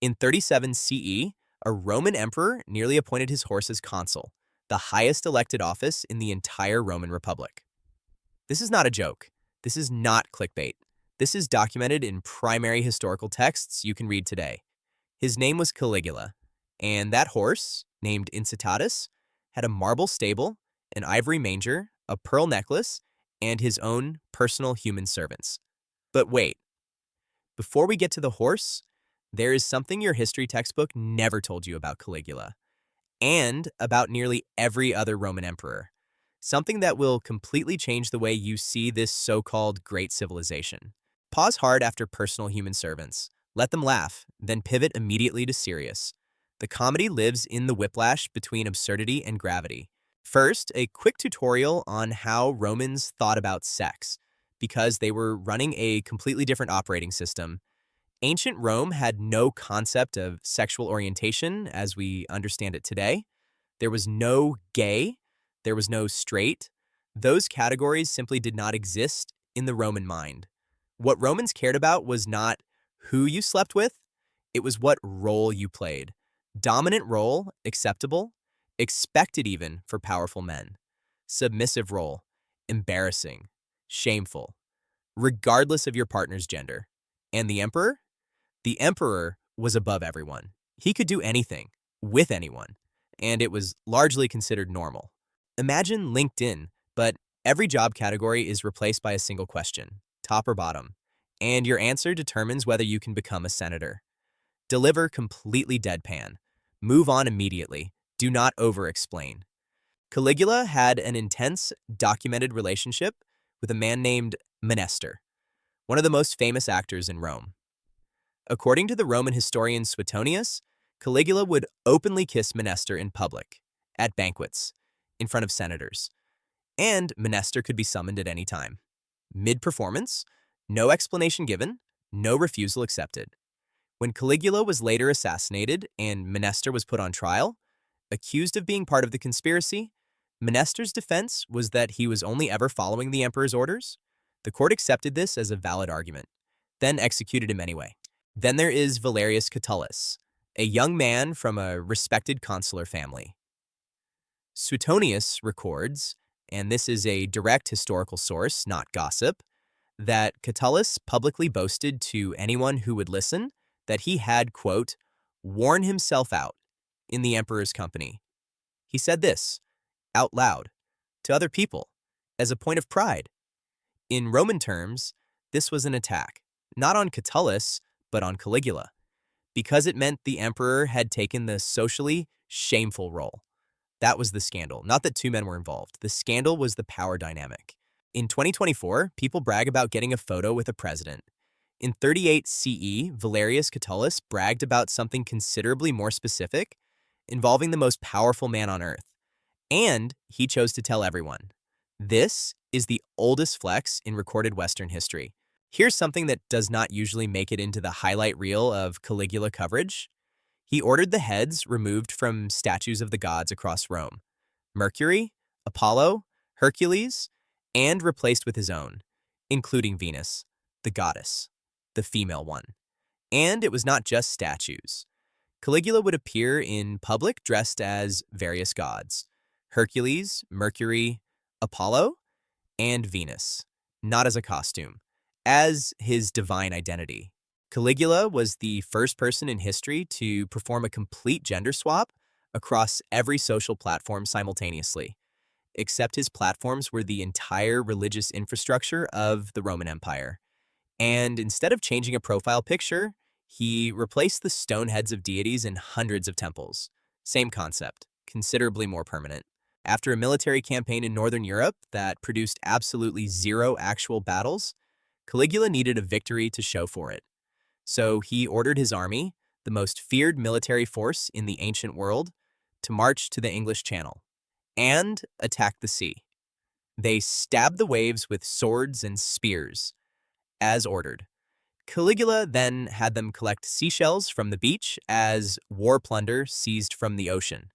In 37 CE, a Roman emperor nearly appointed his horse as consul, the highest elected office in the entire Roman Republic. This is not a joke. This is not clickbait. This is documented in primary historical texts you can read today. His name was Caligula, and that horse, named Incitatus, had a marble stable, an ivory manger, a pearl necklace, and his own personal human servants. But wait, before we get to the horse, there is something your history textbook never told you about Caligula, and about nearly every other Roman emperor. Something that will completely change the way you see this so-called great civilization. Pause hard after personal human servants. Let them laugh, then pivot immediately to serious. The comedy lives in the whiplash between absurdity and gravity. First, a quick tutorial on how Romans thought about sex, because they were running a completely different operating system. Ancient Rome had no concept of sexual orientation as we understand it today. There was no gay, there was no straight. Those categories simply did not exist in the Roman mind. What Romans cared about was not who you slept with, it was what role you played. Dominant role, acceptable, expected even for powerful men. Submissive role, embarrassing, shameful, regardless of your partner's gender. And the emperor? The emperor was above everyone. He could do anything, with anyone, and it was largely considered normal. Imagine LinkedIn, but every job category is replaced by a single question, top or bottom, and your answer determines whether you can become a senator. Deliver completely deadpan. Move on immediately. Do not over-explain. Caligula had an intense, documented relationship with a man named Mnestor, one of the most famous actors in Rome. According to the Roman historian Suetonius, Caligula would openly kiss Mnestor in public, at banquets, in front of senators, and Mnestor could be summoned at any time. Mid-performance, no explanation given, no refusal accepted. When Caligula was later assassinated and Mnestor was put on trial, accused of being part of the conspiracy, Mnestor's defense was that he was only ever following the emperor's orders. The court accepted this as a valid argument, then executed him anyway. Then there is Valerius Catullus, a young man from a respected consular family. Suetonius records, and this is a direct historical source, not gossip, that Catullus publicly boasted to anyone who would listen that he had, quote, worn himself out in the emperor's company. He said this, out loud, to other people, as a point of pride. In Roman terms, this was an attack, not on Catullus, but on Caligula, because it meant the emperor had taken the socially shameful role. That was the scandal, not that two men were involved. The scandal was the power dynamic. In 2024, people brag about getting a photo with a president. In 38 CE, Valerius Catullus bragged about something considerably more specific, involving the most powerful man on earth. And he chose to tell everyone. This is the oldest flex in recorded Western history. Here's something that does not usually make it into the highlight reel of Caligula coverage. He ordered the heads removed from statues of the gods across Rome, Mercury, Apollo, Hercules, and replaced with his own, including Venus, the goddess, the female one. And it was not just statues. Caligula would appear in public dressed as various gods, Hercules, Mercury, Apollo, and Venus, not as a costume, as his divine identity. Caligula was the first person in history to perform a complete gender swap across every social platform simultaneously, except his platforms were the entire religious infrastructure of the Roman Empire. And instead of changing a profile picture, he replaced the stone heads of deities in hundreds of temples. Same concept, considerably more permanent. After a military campaign in Northern Europe that produced absolutely zero actual battles, Caligula needed a victory to show for it. So he ordered his army, the most feared military force in the ancient world, to march to the English Channel and attack the sea. They stabbed the waves with swords and spears, as ordered. Caligula then had them collect seashells from the beach as war plunder seized from the ocean.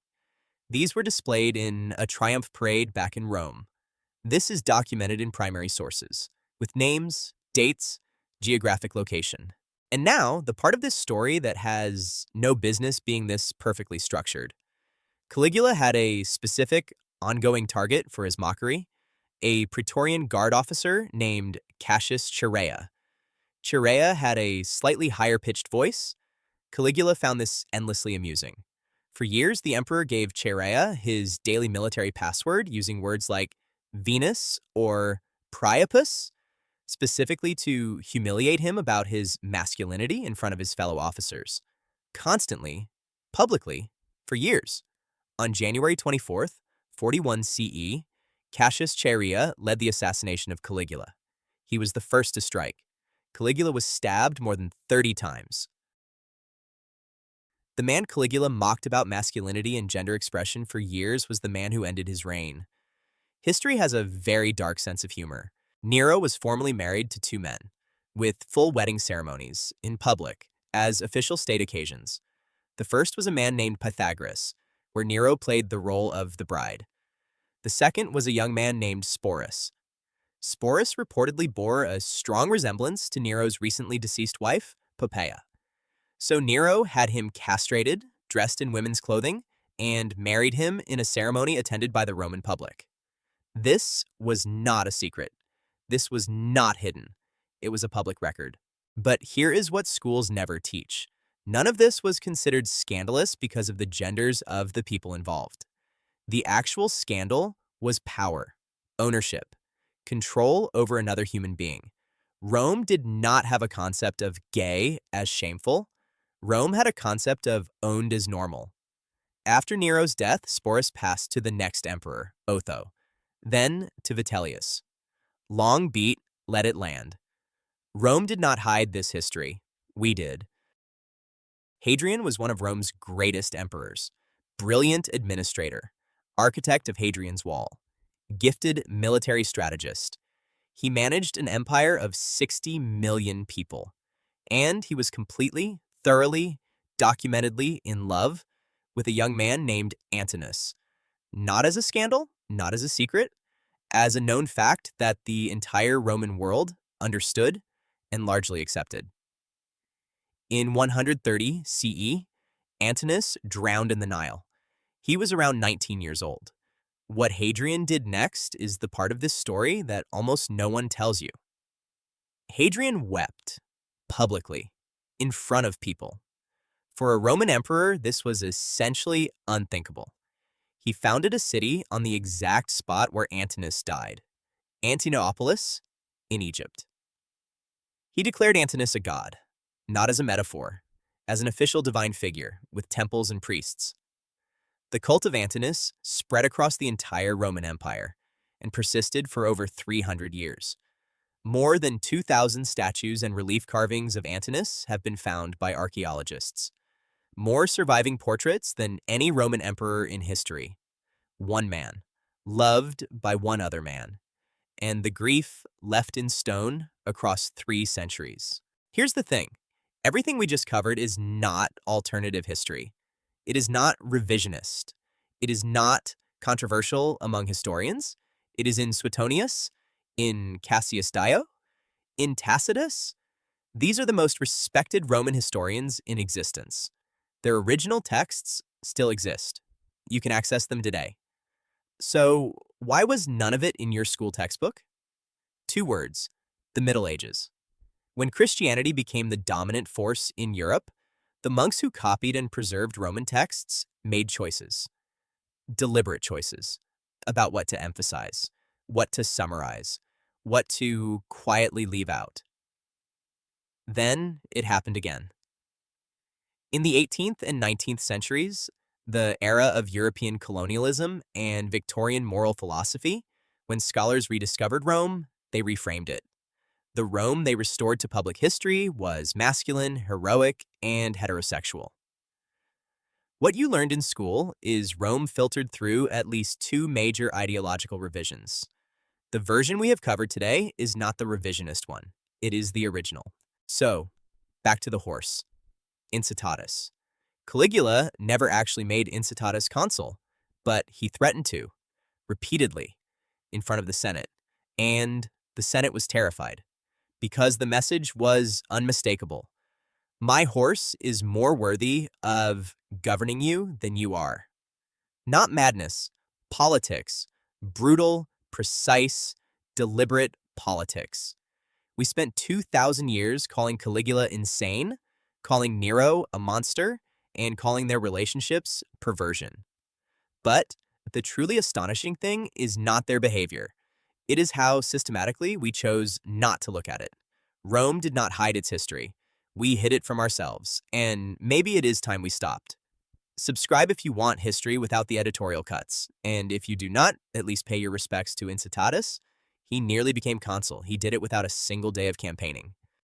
These were displayed in a triumph parade back in Rome. This is documented in primary sources, with names, dates, geographic location. And now, the part of this story that has no business being this perfectly structured. Caligula had a specific, ongoing target for his mockery, a Praetorian guard officer named Cassius Dio. Dio had a slightly higher-pitched voice. Caligula found this endlessly amusing. For years, the emperor gave Dio his daily military password using words like Venus or Priapus, specifically to humiliate him about his masculinity in front of his fellow officers. Constantly, publicly, for years. On January 24th, 41 CE, Cassius Dio led the assassination of Caligula. He was the first to strike. Caligula was stabbed more than 30 times. The man Caligula mocked about masculinity and gender expression for years was the man who ended his reign. History has a very dark sense of humor. Nero was formally married to 2 men, with full wedding ceremonies, in public, as official state occasions. The first was a man named Pythagoras, where Nero played the role of the bride. The second was a young man named Sporus. Sporus reportedly bore a strong resemblance to Nero's recently deceased wife, Poppaea. So Nero had him castrated, dressed in women's clothing, and married him in a ceremony attended by the Roman public. This was not a secret. This was not hidden. It was a public record. But here is what schools never teach. None of this was considered scandalous because of the genders of the people involved. The actual scandal was power, ownership, control over another human being. Rome did not have a concept of gay as shameful. Rome had a concept of owned as normal. After Nero's death, Sporus passed to the next emperor, Otho, then to Vitellius. Long beat, let it land. Rome did not hide this history. We did. Hadrian was one of Rome's greatest emperors, brilliant administrator, architect of Hadrian's Wall, gifted military strategist. He managed an empire of 60 million people, and he was completely, thoroughly, documentedly in love with a young man named Antinous. Not as a scandal, not as a secret, as a known fact that the entire Roman world understood and largely accepted. In 130 CE, Antinous drowned in the Nile. He was around 19 years old. What Hadrian did next is the part of this story that almost no one tells you. Hadrian wept, publicly, in front of people. For a Roman emperor, this was essentially unthinkable. He founded a city on the exact spot where Antinous died, Antinopolis, in Egypt. He declared Antinous a god, not as a metaphor, as an official divine figure with temples and priests. The cult of Antinous spread across the entire Roman Empire and persisted for over 300 years. More than 2,000 statues and relief carvings of Antinous have been found by archaeologists. More surviving portraits than any Roman emperor in history. One man, loved by one other man, and the grief left in stone across 3 centuries. Here's the thing. Everything we just covered is not alternative history. It is not revisionist. It is not controversial among historians. It is in Suetonius, in Cassius Dio, in Tacitus. These are the most respected Roman historians in existence. Their original texts still exist. You can access them today. So, why was none of it in your school textbook? 2 words: the Middle Ages. When Christianity became the dominant force in Europe, the monks who copied and preserved Roman texts made choices, deliberate choices, about what to emphasize, what to summarize, what to quietly leave out. Then it happened again. In the 18th and 19th centuries, the era of European colonialism and Victorian moral philosophy, when scholars rediscovered Rome, they reframed it. The Rome they restored to public history was masculine, heroic, and heterosexual. What you learned in school is Rome filtered through at least 2 major ideological revisions. The version we have covered today is not the revisionist one. It is the original. So, back to the horse. Incitatus. Caligula never actually made Incitatus consul, but he threatened to, repeatedly, in front of the Senate, and the Senate was terrified, because the message was unmistakable. My horse is more worthy of governing you than you are. Not madness, politics, brutal, precise, deliberate politics. We spent 2,000 years calling Caligula insane, calling Nero a monster, and calling their relationships perversion. But the truly astonishing thing is not their behavior. It is how systematically we chose not to look at it. Rome did not hide its history. We hid it from ourselves, and maybe it is time we stopped. Subscribe if you want history without the editorial cuts, and if you do not, at least pay your respects to Tacitus. He nearly became consul. He did it without a single day of campaigning.